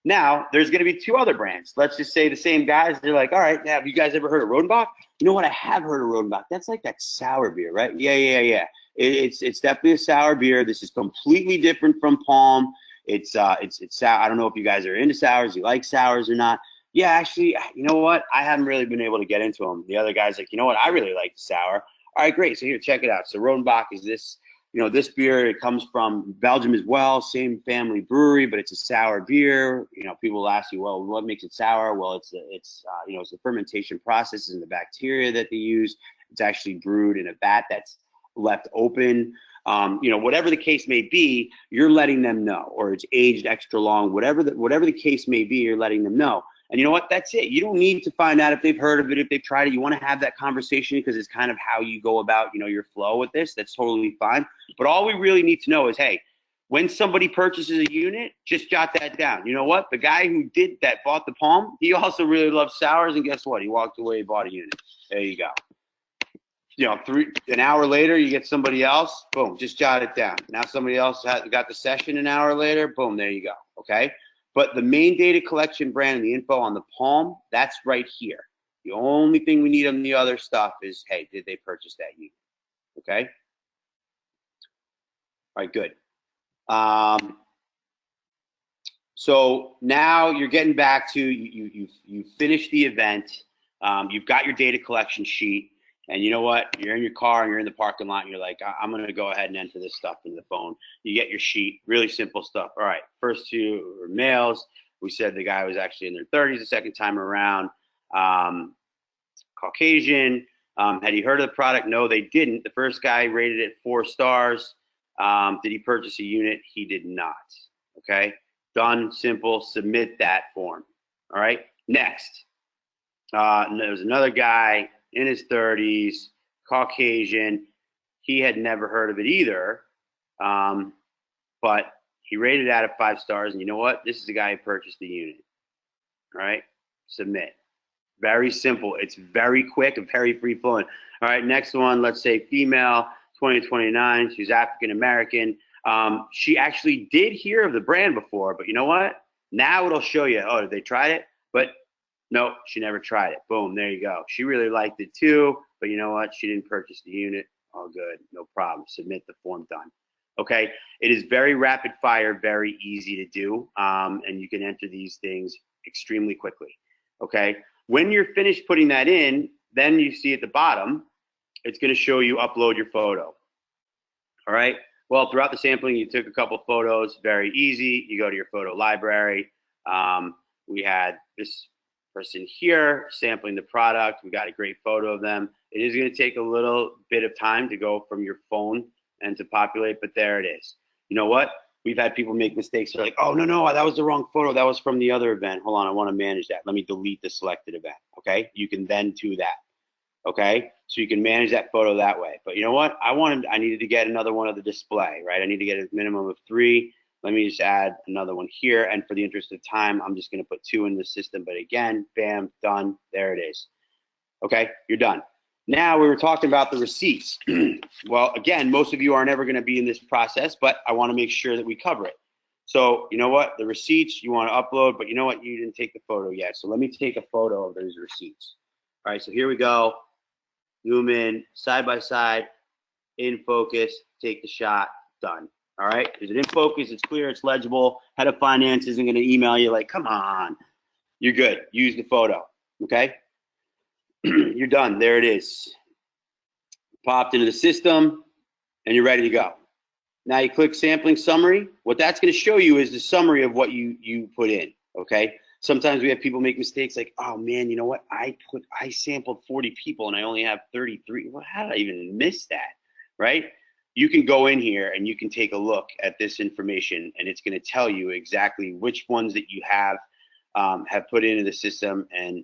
Now there's going to be 2 other brands. Let's just say the same guys. They're like, all right, now have you guys ever heard of Rodenbach? You know what? I have heard of Rodenbach. That's like that sour beer, right? Yeah. It's definitely a sour beer. This is completely different from Palm. It's sour. I don't know if you guys are into sours. You like sours or not? Yeah, actually, you know what? I haven't really been able to get into them. The other guy's like, you know what? I really like the sour. All right, great. So here, check it out. So Rodenbach is this, this beer. It comes from Belgium as well, same family brewery, but it's a sour beer. People will ask you, well, what makes it sour? Well, it's the fermentation processes and the bacteria that they use. It's actually brewed in a vat that's left open. Whatever the case may be, you're letting them know, or it's aged extra long. Whatever the case may be, you're letting them know. And you know what? That's it. You don't need to find out if they've heard of it, if they've tried it. You want to have that conversation because it's kind of how you go about, your flow with this. That's totally fine. But all we really need to know is, hey, when somebody purchases a unit, just jot that down. You know what? The guy who did that, bought the Palm, he also really loves sours. And guess what? He walked away and bought a unit. There you go. An hour later, you get somebody else. Boom, just jot it down. Now somebody else got the session an hour later. Boom, there you go. Okay. But the main data collection brand and the info on the Palm, that's right here. The only thing we need on the other stuff is, hey, did they purchase that unit? Okay. All right, good. So now you're getting back to you finished the event. You've got your data collection sheet. And you know what? You're in your car and you're in the parking lot and you're like, I'm going to go ahead and enter this stuff in the phone. You get your sheet, really simple stuff. All right, first 2 were males. We said the guy was actually in their 30s the second time around. Caucasian. Had he heard of the product? No, they didn't. The first guy rated it 4 stars. Did he purchase a unit? He did not. Okay, done, simple, submit that form. All right, next. There was another guy in his 30s, Caucasian. he had never heard of it either, but he rated it out of 5 stars. And you know what? This is the guy who purchased the unit. All right, submit. Very simple. It's very quick and very free flowing. All right, next one. Let's say female, 2029. She's African American. She actually did hear of the brand before, but you know what? Now it'll show you. Oh, they tried it, but no, she never tried it. Boom, there you go. She really liked it too, but you know what? She didn't purchase the unit. All good, no problem. Submit the form, done. Okay, it is very rapid fire, very easy to do, and you can enter these things extremely quickly. Okay, when you're finished putting that in, then you see at the bottom, it's going to show you upload your photo. All right. Well, throughout the sampling, you took a couple photos. Very easy. You go to your photo library. We had this person here sampling the product. We got a great photo of them. It is going to take a little bit of time to go from your phone and to populate, but there it is. You know what? We've had people make mistakes. They're like, oh, no, that was the wrong photo. That was from the other event. Hold on, I want to manage that. Let me delete the selected event. Okay, you can then do that. Okay, so you can manage that photo that way. But you know what? I needed to get another one of the display, right? I need to get a minimum of 3. Let me just add another one here. And for the interest of time, I'm just going to put 2 in the system. But again, bam, done. There it is. Okay, you're done. Now we were talking about the receipts. Well, again, most of you are never going to be in this process, but I want to make sure that we cover it. So you know what? The receipts you want to upload, but you know what? You didn't take the photo yet. So let me take a photo of those receipts. All right, so here we go. Zoom in, side by side, in focus, take the shot, done. All right, is it in focus? It's clear, it's legible. Head of finance isn't going to email you like, come on. You're good. Use the photo. Okay, you're done. There it is. Popped into the system, and you're ready to go. Now you click sampling summary. What that's going to show you is the summary of what you put in. Okay. Sometimes we have people make mistakes like, oh man, you know what? I sampled 40 people and I only have 33. Well, how did I even miss that? Right? You can go in here and you can take a look at this information, and it's going to tell you exactly which ones that you have put into the system and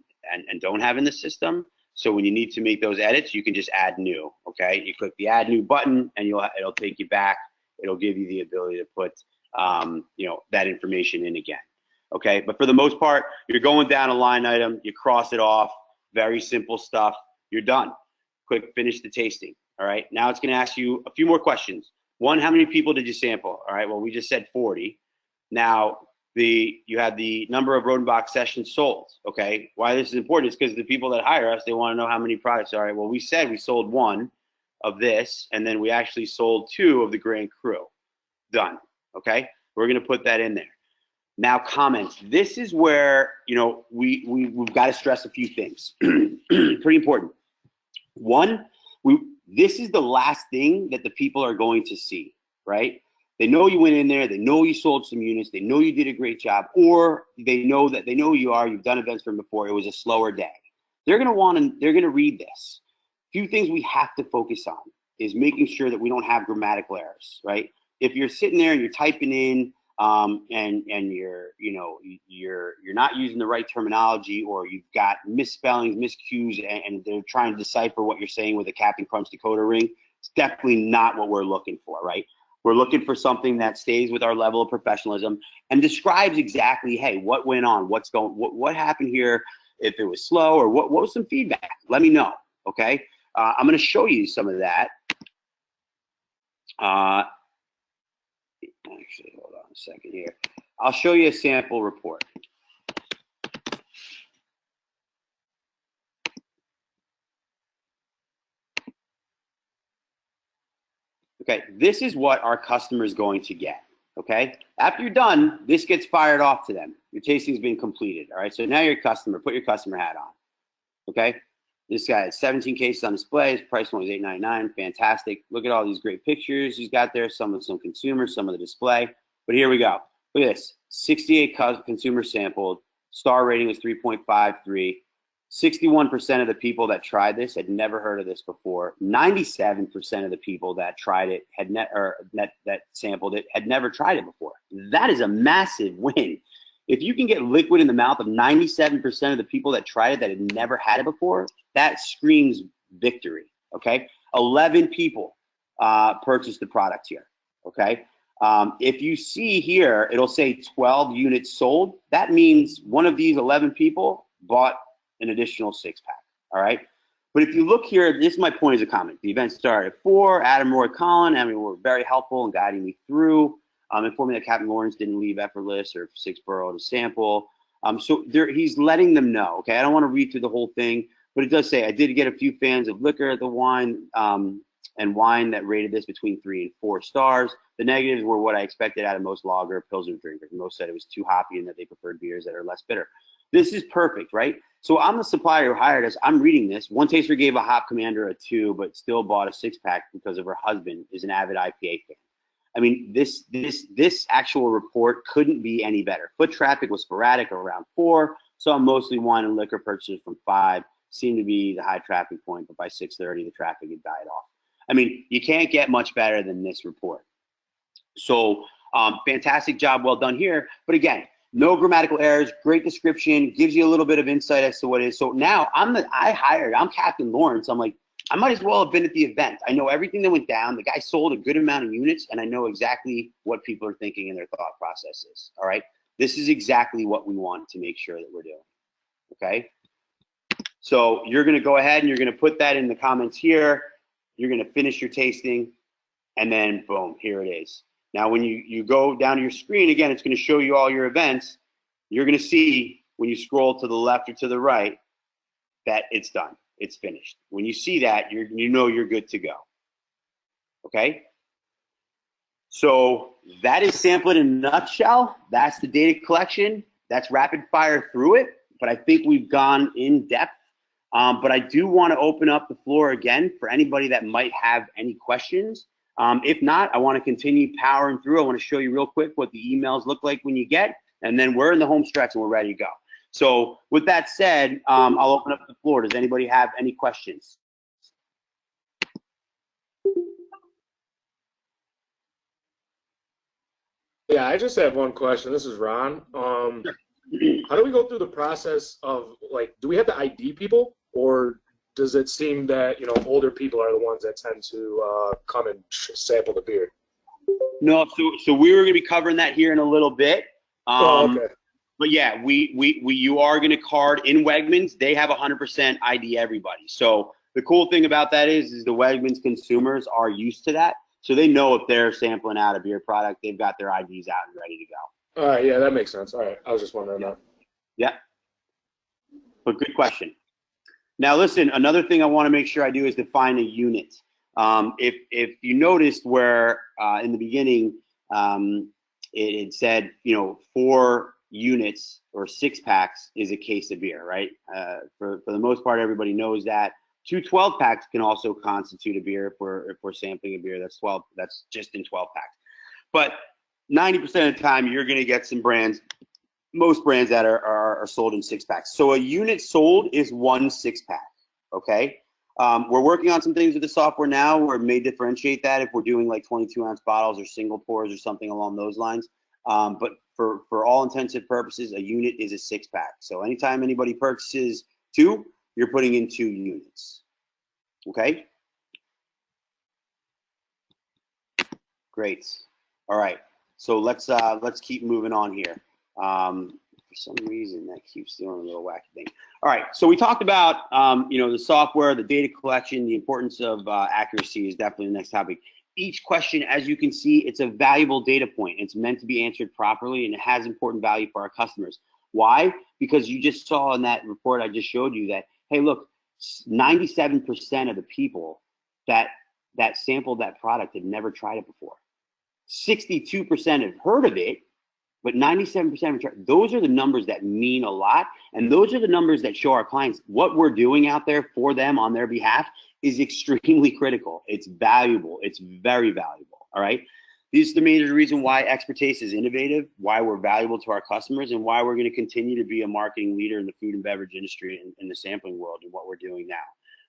don't have in the system. So when you need to make those edits, you can just add new. Okay, you click the add new button, and it'll take you back. It'll give you the ability to put that information in again. Okay, but for the most part, you're going down a line item, you cross it off, very simple stuff, you're done. Click finish the tasting. All right, now it's going to ask you a few more questions. One, how many people did you sample? All right, well, we just said 40. Now, you had the number of Rodenbach sessions sold. Okay, why this is important is because the people that hire us, they want to know how many products. All right, well, we said we sold 1 of this, and then we actually sold 2 of the Grand Cru. Done. Okay, we're going to put that in there. Now comments. This is where we've got to stress a few things. Pretty important. One, this is the last thing that the people are going to see, right? They know you went in there, they know you sold some units, they know you did a great job, or they know who you are, you've done events from before, it was a slower day. They're gonna read this. A few things we have to focus on is making sure that we don't have grammatical errors, right? If you're sitting there and you're typing in and you're not using the right terminology, or you've got misspellings, miscues, and they're trying to decipher what you're saying with a Captain Crunch decoder ring, it's definitely not what we're looking for, right? We're looking for something that stays with our level of professionalism and describes exactly, hey, what went on, what happened here, if it was slow, or what was some feedback. Let me know, okay? I'm going to show you some of that. Actually, hold on a second here. I'll show you a sample report. Okay, this is what our customer is going to get. Okay, after you're done, this gets fired off to them. Your tasting's been completed. All right, so now you're a customer. Put your customer hat on. Okay, this guy has 17 cases on display. His price point was $8.99. Fantastic. Look at all these great pictures he's got there. Some of some consumers, some of the display. But here we go. Look at this. 68 consumers sampled. Star rating was 3.53. 61% of the people that tried this had never heard of this before. 97% of the people that tried it that sampled it had never tried it before. That is a massive win. If you can get liquid in the mouth of 97% of the people that tried it that had never had it before, that screams victory. Okay, 11 people purchased the product here, okay? If you see here, it'll say 12 units sold. That means one of these 11 people bought an additional 6-pack, all right? But if you look here, this is my point as a comment. The event started at 4. Adam, Roy, Colin, were very helpful in guiding me through, informing that Captain Lawrence didn't leave effortless or 6-borough to sample. So he's letting them know, okay? I don't want to read through the whole thing, but it does say, I did get a few fans of liquor at the wine, and wine that rated this between 3 and 4 stars. The negatives were what I expected out of most lager Pilsner drinkers. Most said it was too hoppy and that they preferred beers that are less bitter. This is perfect, right? So I'm the supplier who hired us. I'm reading this. One taster gave a Hop Commander a 2, but still bought a 6-pack because of her husband is an avid IPA fan. I mean, this actual report couldn't be any better. Foot traffic was sporadic around 4. Saw mostly wine and liquor purchases from 5. Seemed to be the high traffic point, but by 6:30 the traffic had died off. I mean, you can't get much better than this report. So fantastic job, well done here. But again, no grammatical errors, great description, gives you a little bit of insight as to what it is. So now I'm Captain Lawrence. I'm like, I might as well have been at the event. I know everything that went down. The guy sold a good amount of units, and I know exactly what people are thinking and their thought processes. All right. This is exactly what we want to make sure that we're doing. Okay. So you're going to go ahead and you're going to put that in the comments here. You're going to finish your tasting, and then boom, here it is. Now, when you go down to your screen, again, it's going to show you all your events. You're going to see when you scroll to the left or to the right that it's done. It's finished. When you see that, you know you're good to go. Okay? So that is sample in a nutshell. That's the data collection. That's rapid fire through it, but I think we've gone in depth. But I do want to open up the floor again for anybody that might have any questions. If not, I want to continue powering through. I want to show you real quick what the emails look like when you get, and then we're in the home stretch and we're ready to go. So with that said, I'll open up the floor. Does anybody have any questions? Yeah, I just have one question. This is Ron. Sure. How do we go through the process of, like, do we have to ID people, or does it seem that, you know, older people are the ones that tend to come and sample the beer? No, so we were going to be covering that here in a little bit. Okay. But yeah, you are going to card in Wegmans. They have 100% ID everybody. So the cool thing about that is the Wegmans consumers are used to that. So they know if they're sampling out a beer product, they've got their IDs out and ready to go. All right, yeah, that makes sense. All right, I was just wondering that. Yeah, but good question. Now listen, another thing I want to make sure I do is define a unit. If you noticed where in the beginning it said, you know, 4 units or 6-packs is a case of beer, right? For the most part, everybody knows that. 2 12-packs can also constitute a beer if we're sampling a beer that's 12. That's just in 12 packs. But 90% of the time, you're going to get some brands, most brands that are sold in 6-packs. So a unit sold is 1 6-pack. Okay. We're working on some things with the software now where it may differentiate that if we're doing like 22-ounce bottles or single pours or something along those lines. But for all intensive purposes, a unit is a 6-pack. So anytime anybody purchases 2, you're putting in 2 units. Okay. Great. All right. So let's keep moving on here. For some reason that keeps doing a little wacky thing. All right. So we talked about you know, the software, the data collection, the importance of accuracy is definitely the next topic. Each question, as you can see, it's a valuable data point. It's meant to be answered properly, and it has important value for our customers. Why? Because you just saw in that report I just showed you that, hey, look, 97% of the people that sampled that product had never tried it before. 62% have heard of it, but 97% have tried. Those are the numbers that mean a lot, and those are the numbers that show our clients what we're doing out there for them on their behalf is extremely critical. It's valuable. It's very valuable. All right. This is the major reason why Expertaste is innovative, why we're valuable to our customers, and why we're going to continue to be a marketing leader in the food and beverage industry and in the sampling world and what we're doing now.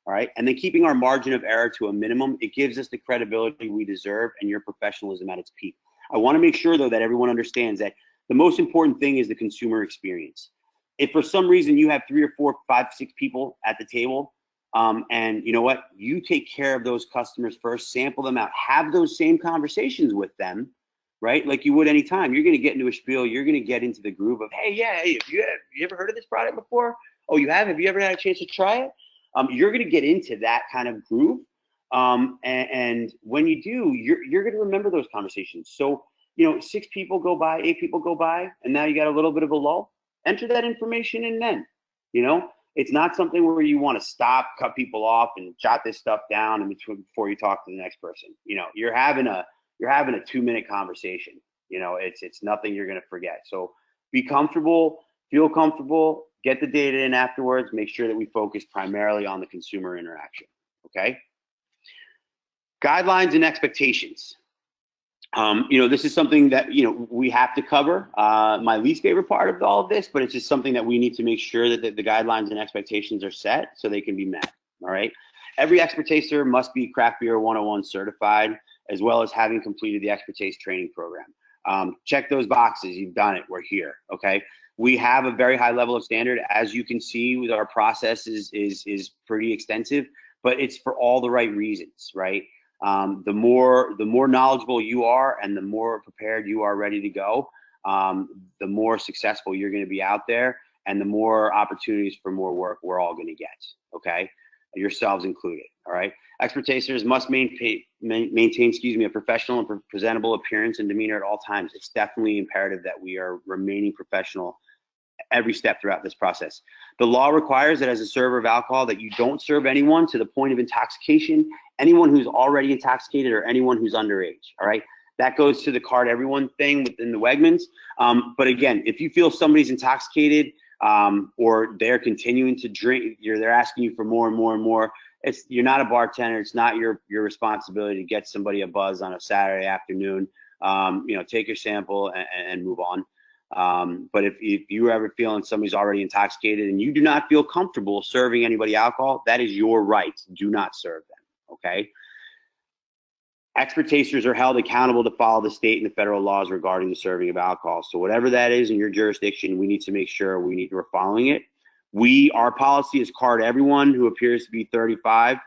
All right. And then keeping our margin of error to a minimum, it gives us the credibility we deserve and your professionalism at its peak. I want to make sure, though, that everyone understands that the most important thing is the consumer experience. If for some reason you have 3 or 4, 5, 6 people at the table And you know what? You take care of those customers first, sample them out, have those same conversations with them, right? Like you would anytime. You're going to get into a spiel. You're going to get into the groove of, hey, yeah, hey, you ever heard of this product before? Oh, you have? Have you ever had a chance to try it? You're going to get into that kind of groove. And when you do, you're going to remember those conversations. So, 6 people go by, 8 people go by, and now you got a little bit of a lull. Enter that information in then, It's not something where you want to stop, cut people off, and jot this stuff down in between before you talk to the next person. You're having a 2-minute conversation. It's nothing you're going to forget. So be comfortable, feel comfortable, get the data in afterwards. Make sure that we focus primarily on the consumer interaction. Okay. Guidelines and expectations. This is something that, we have to cover. My least favorite part of all of this, but it's just something that we need to make sure that the guidelines and expectations are set so they can be met. All right. Every Expertaster must be Craft Beer 101 certified, as well as having completed the Expertaste training program. Check those boxes. You've done it. We're here. Okay. We have a very high level of standard. As you can see, with our process is pretty extensive, but it's for all the right reasons, right? The more knowledgeable you are and the more prepared you are ready to go, the more successful you're going to be out there, and the more opportunities for more work we're all going to get. Okay, yourselves included. All right. Expertasters must maintain, a professional and presentable appearance and demeanor at all times. It's definitely imperative that we are remaining professional every step throughout this process. The law requires that as a server of alcohol that you don't serve anyone to the point of intoxication, anyone who's already intoxicated or anyone who's underage. All right. That goes to the card everyone thing within the Wegmans. But again, if you feel somebody's intoxicated or they're continuing to drink, they're asking you for more and more and more. You're not a bartender. It's not your responsibility to get somebody a buzz on a Saturday afternoon. Take your sample and move on. But if you're ever feeling somebody's already intoxicated and you do not feel comfortable serving anybody alcohol, that is your right. Do not serve them. Okay. Expertasters are held accountable to follow the state and the federal laws regarding the serving of alcohol. So whatever that is in your jurisdiction, we need to make sure we're following it. Our policy is card everyone who appears to be 35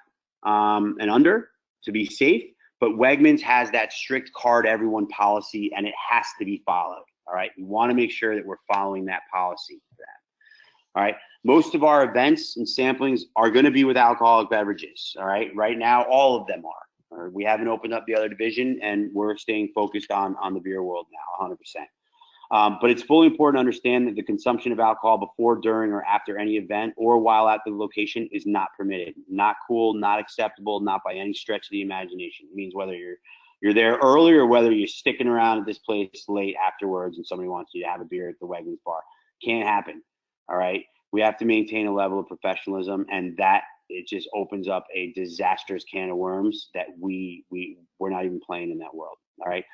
and under to be safe, but Wegmans has that strict card everyone policy and it has to be followed. All right. We want to make sure that we're following that policy for that. All right. Most of our events and samplings are going to be with alcoholic beverages. All right. Right now, all of them are. We haven't opened up the other division and we're staying focused on the beer world now, 100%. But it's fully important to understand that the consumption of alcohol before, during, or after any event or while at the location is not permitted, not cool, not acceptable, not by any stretch of the imagination. It means whether you're there early or whether you're sticking around at this place late afterwards and somebody wants you to have a beer at the Wegmans bar. Can't happen. All right. We have to maintain a level of professionalism, and that it just opens up a disastrous can of worms that we're not even playing in that world. All right.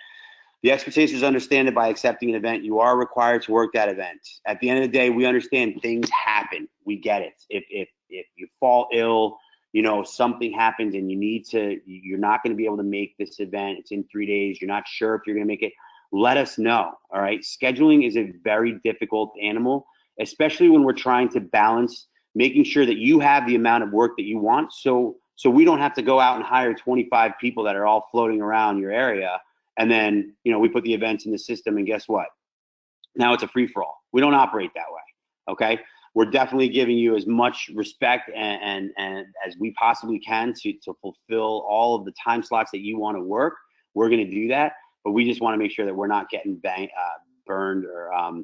The Expertasters understand that by accepting an event, you are required to work that event. At the end of the day, we understand things happen. We get it. If you fall ill, something happens and you're not going to be able to make this event. It's in 3 days. You're not sure if you're going to make it. Let us know. All right. Scheduling is a very difficult animal, especially when we're trying to balance making sure that you have the amount of work that you want. So we don't have to go out and hire 25 people that are all floating around your area. And then, we put the events in the system and guess what? Now it's a free for all. We don't operate that way. Okay. We're definitely giving you as much respect and as we possibly can to fulfill all of the time slots that you want to work. We're going to do that, but we just want to make sure that we're not getting burned or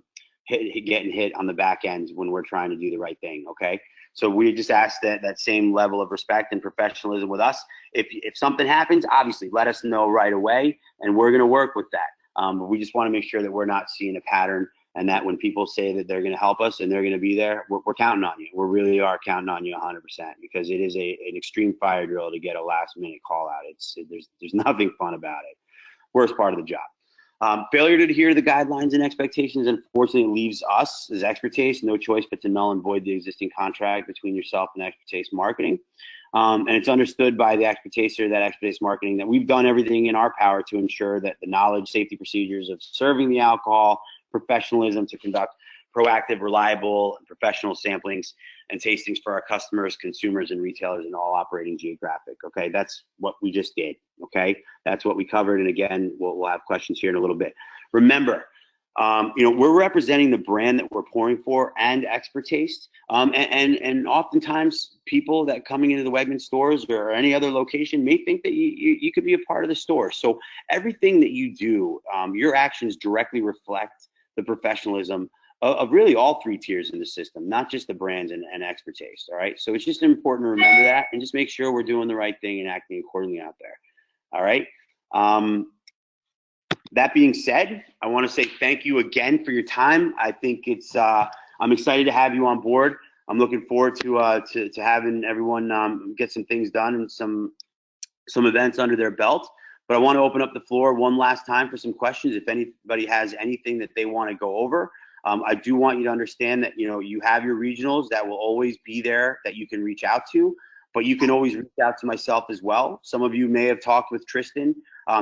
getting hit on the back end when we're trying to do the right thing. Okay. So we just ask that same level of respect and professionalism with us. If something happens, obviously let us know right away and we're going to work with that. But we just want to make sure that we're not seeing a pattern, and that when people say that they're going to help us and they're going to be there, we're counting on you. We really are counting on you 100%, because it is an extreme fire drill to get a last minute call out. There's nothing fun about it. Worst part of the job. Failure to adhere to the guidelines and expectations, unfortunately, leaves us as Expertaste no choice but to null and void the existing contract between yourself and Expertaste Marketing. And it's understood by the Expertaster, that Expertaste Marketing, that we've done everything in our power to ensure that the knowledge, safety procedures of serving the alcohol, professionalism to conduct proactive, reliable, and professional samplings and tastings for our customers, consumers, and retailers in all operating geographic. Okay, that's what we just did. Okay, that's what we covered. And again, we'll have questions here in a little bit. Remember, we're representing the brand that we're pouring for and Expertaste. And oftentimes people that coming into the Wegmans stores or any other location may think that you could be a part of the store. So everything that you do, your actions directly reflect the professionalism of really all three tiers in the system, not just the brands and Expertaste. All right. So it's just important to remember that and just make sure we're doing the right thing and acting accordingly out there. All right. That being said, I want to say thank you again for your time. I think I'm excited to have you on board. I'm looking forward to having everyone get some things done and some events under their belt. But I want to open up the floor one last time for some questions. If anybody has anything that they want to go over, I do want you to understand that you have your regionals that will always be there that you can reach out to. But you can always reach out to myself as well. Some of you may have talked with Tristan.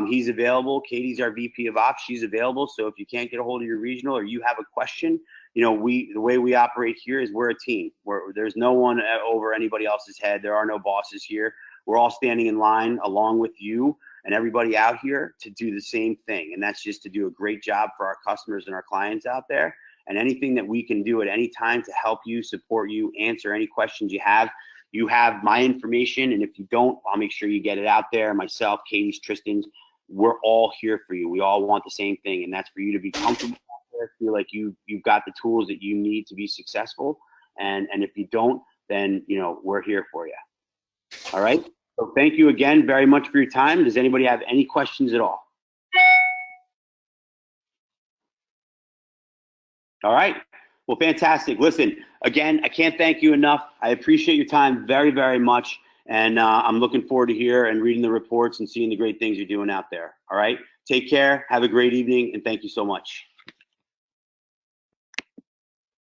He's available. Katie's our VP of Ops. She's available. So if you can't get a hold of your regional or you have a question, the way we operate here is we're a team. There's no one over anybody else's head. There are no bosses here. We're all standing in line along with you and everybody out here to do the same thing. And that's just to do a great job for our customers and our clients out there. And anything that we can do at any time to help you, support you, answer any questions you have. You have my information, and if you don't, I'll make sure you get it out there. Myself, Katie's, Tristan's, we're all here for you. We all want the same thing, and that's for you to be comfortable out there, feel like you've got the tools that you need to be successful. And if you don't, then we're here for you. All right. So thank you again very much for your time. Does anybody have any questions at all? All right. Well, fantastic. Listen, again, I can't thank you enough. I appreciate your time very, very much. And I'm looking forward to hear and reading the reports and seeing the great things you're doing out there. All right. Take care. Have a great evening. And thank you so much.